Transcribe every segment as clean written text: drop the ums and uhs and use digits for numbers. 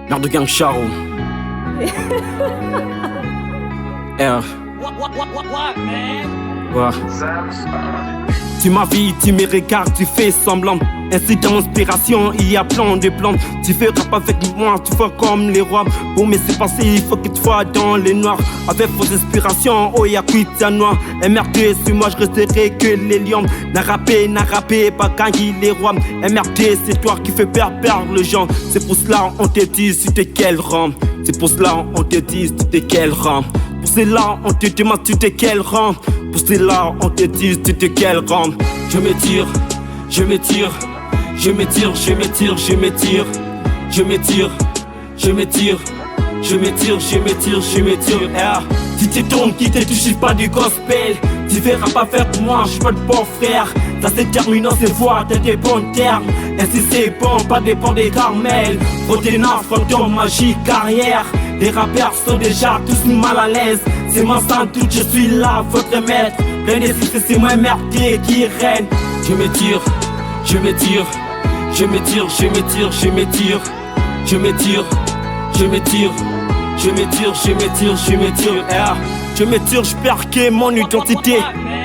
Merde de gang Charo. R. Ouais. Tu m'habilles, tu me regardes, tu fais semblant. Ainsi dans l'inspiration, il y a plein de plans. Tu fais rap avec moi, tu fais comme les rois. Pour me laisser passer, il faut que tu sois dans les noirs. Avec vos inspirations, oh y'a cuita noir. MRD, c'est moi, je resterai que les lions. N'a rappé, pas gagner les rois. MRD, c'est toi qui fais perdre le gens. C'est pour cela on te dit, tu t'es quel rang. C'est pour cela on te dit, tu t'es quel rang. Pour cela on te demande, tu t'es quel rang. Pour cela on te dit, tu t'es quel rang. Je me tire, je me tire. Je m'étire, je m'étire, je m'étire, je m'étire, je m'étire, je m'étire, je m'étire, je m'étire. Si tu tombes, qui te touche pas du gospel, tu verras pas faire pour moi, je suis pas de bon frère. Ça c'est terminant, c'est voir, t'as des bons termes. Ainsi c'est bon, pas des bons des caramels. Protéinard, fantôme, magie, carrière. Les rappeurs sont déjà tous mal à l'aise. C'est moi sans doute, je suis là, votre maître. Plein d'esprit, c'est moi MRD qui règne. Je m'étire, je m'étire. Je m'étire, je m'étire, je m'étire, je m'étire, je m'étire, je m'étire, je m'étire, je m'étire, je m'étire, je perds mon identité.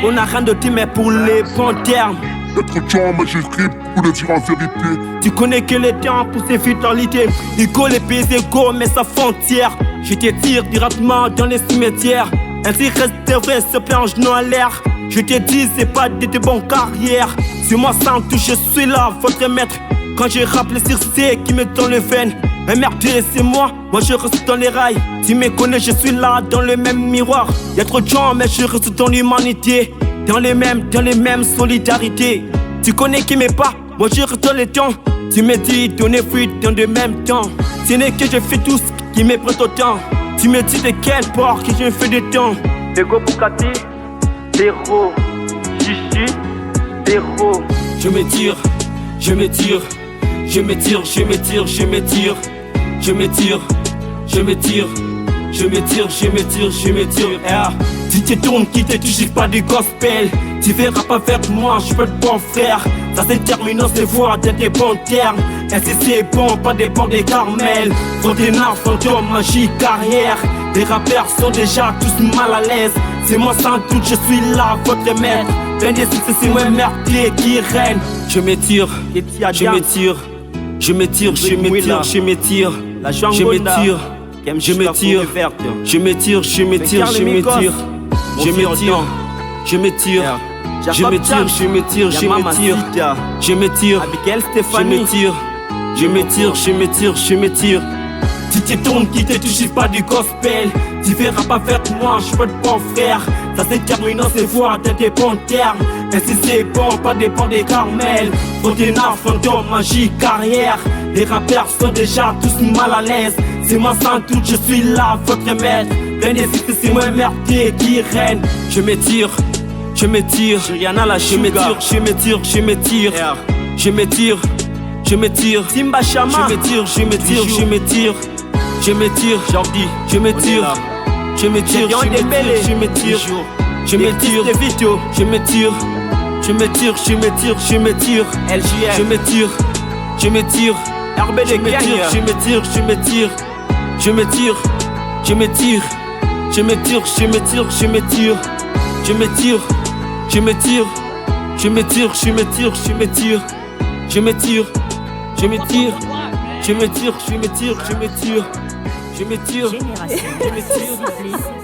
On a rien de dit mais pour les bons termes. Être tuant, mais j'écris pour le dire en vérité. Tu connais que les temps pour ces vitalités. Hugo les pays égaux mais sa frontière. Je te tire directement dans les cimetières. Ainsi reste vrai, se plonge dans l'air. Je te dis c'est pas de bonnes carrières. Sur moi sans tout, je suis là, votre maître. Quand je rappe les circés qui me dans les veines. MRD c'est moi je reste dans les rails. Tu me connais, je suis là dans le même miroir. Y'a trop de gens mais je reste dans l'humanité. Dans les mêmes solidarités. Tu connais qui m'est pas, moi je reste dans les temps. Tu me dis donner fuite dans le même temps. Ce n'est que je fais tout ce qui me prend autant. Tu me dis de quel port que je fais des temps. Ego Bukati, héros, Chichi, héros. Je m'étire, je m'étire, je m'étire, je m'étire, je m'étire, je m'étire, je m'étire, je m'étire, je m'étire, je m'étire. Si tu tournes, qui te touche pas du gospel, tu verras pas faire pour moi, je suis pas de bon frère. Ça c'est terminant, c'est voir d'être des bons termes. Ainsi c'est bon, pas des bons des caramels. Protéinard, fantôme, magie, carrière. Les rappeurs sont déjà tous mal à l'aise. C'est moi sans doute, je suis là, votre maître. Plein d'esprit, c'est moi MRD qui règne. Je m'étire, je m'étire, je m'étire, je m'étire, je m'étire, je m'étire, je m'étire, je m'étire, je m'étire, je m'étire, je m'étire, je m'étire, je m'étire, je m'étire, je m'étire, je m'étire, je m'étire, je m'étire, je m'étire. Si tu tournes, qui te touche pas du gospel, tu verras pas faire pour moi, je suis pas de bon frère. Ça c'est terminant, c'est voir t'as des bons termes. Ainsi c'est bon, pas des bons des caramels. Protéinard, fantôme, magie, carrière. Les rappeurs sont déjà tous mal à l'aise. C'est moi sans doute, je suis là, votre maître. Plein d'esprit, c'est moi MRD qui règne. Je m'étire, je m'étire, je m'étire, je m'étire, je m'étire, je m'étire, je m'étire, Simba Chama, je m'étire, je m'étire, je m'étire, je m'étire, Jordi, je m'étire, je m'étire, je m'étire, je m'étire, je m'étire, je m'étire, je m'étire, je m'étire, je m'étire, LJR, je m'étire, je m'étire, RBD je m'étire, je m'étire, je m'étire, je m'étire, je m'étire, je m'étire, je m'étire, je m'étire, je m'étire, je m'étire, je m'étire, je m'étire, je m'étire, je m'étire, je m'étire, je m'étire, je m'étire, je m'étire, je m'étire, je m'étire.